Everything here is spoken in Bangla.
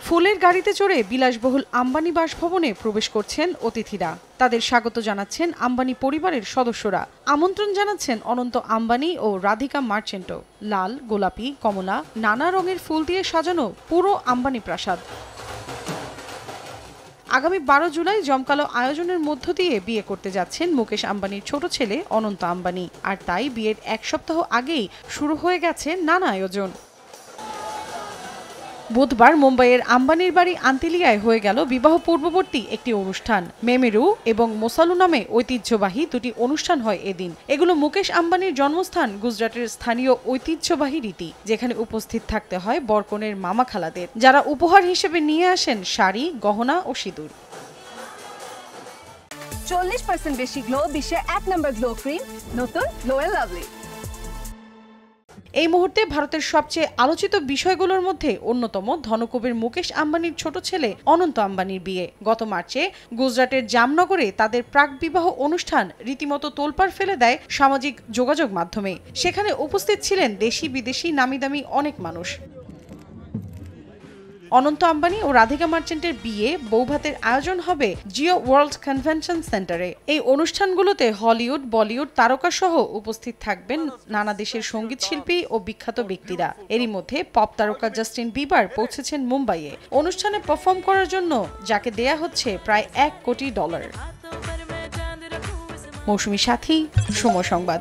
ফুলের গাড়িতে চড়ে বিলাসবহুল আম্বানি বাসভবনে প্রবেশ করছেন অতিথিরা। তাদের স্বাগত জানাচ্ছেন আম্বানি পরিবারের সদস্যরা। আমন্ত্রণ জানাচ্ছেন অনন্ত আম্বানি ও রাধিকা মার্চেন্টো। লাল, গোলাপি, কমলা নানা রঙের ফুল দিয়ে সাজানো পুরো আম্বানি প্রাসাদ। আগামী 12 জুলাই জমকালো আয়োজনের মধ্য দিয়ে বিয়ে করতে যাচ্ছেন মুকেশ আম্বানির ছোট ছেলে অনন্ত আম্বানি। আর তাই বিয়ের এক সপ্তাহ আগেই শুরু হয়ে গেছে নানা আয়োজন। বুধবার মুম্বাইয়ের আম্বানির বাড়ি আন্তিলিয়ায় হয়ে গেল বিবাহ পূর্ববর্তী একটি অনুষ্ঠান। মেমেরু এবং মোসালু নামে ঐতিহ্যবাহী দুটি অনুষ্ঠান হয় এদিন। এগুলো মুকেশ আম্বানির জন্মস্থান গুজরাটের স্থানীয় ঐতিহ্যবাহী রীতি, যেখানে উপস্থিত থাকতে হয় বরকনের মামা খালাদের, যারা উপহার হিসেবে নিয়ে আসেন শাড়ি, গহনা ও সিঁদুর। 40% বেশি গ্লো, বিশ্বের 1 নম্বর গ্লো ক্রিম, নতুন গ্লো এন্ড লাভলি। এই মুহূর্তে ভারতের সবচেয়ে আলোচিত বিষয়গুলোর মধ্যে অন্যতম ধনকুবের মুকেশ আম্বানির ছোট ছেলে অনন্ত আম্বানির বিয়ে। গত মার্চে গুজরাটের জামনগরে তাদের প্রাক বিবাহ অনুষ্ঠান রীতিমতো তোলপাড় ফেলে দেয় সামাজিক যোগাযোগ মাধ্যমে। সেখানে উপস্থিত ছিলেন দেশি বিদেশি নামিদামি অনেক মানুষ। অনন্ত আম্বানি ও রাধিকা মার্চেন্টের বিয়ে বৌভাতের আয়োজন হবে জিও ওয়ার্ল্ড কনভেনশন সেন্টারে। এই অনুষ্ঠানগুলোতে হলিউড, বলিউড তারকা সহ উপস্থিত থাকবেন নানা দেশের সঙ্গীত শিল্পী ও বিখ্যাত ব্যক্তিরা। এরই মধ্যে পপ তারকা জাস্টিন বিবার পৌঁছেছেন মুম্বাইয়ে অনুষ্ঠানে পারফর্ম করার জন্য, যাকে দেয়া হচ্ছে প্রায় $1 কোটি। মৌসুমী সাথী, সময় সংবাদ।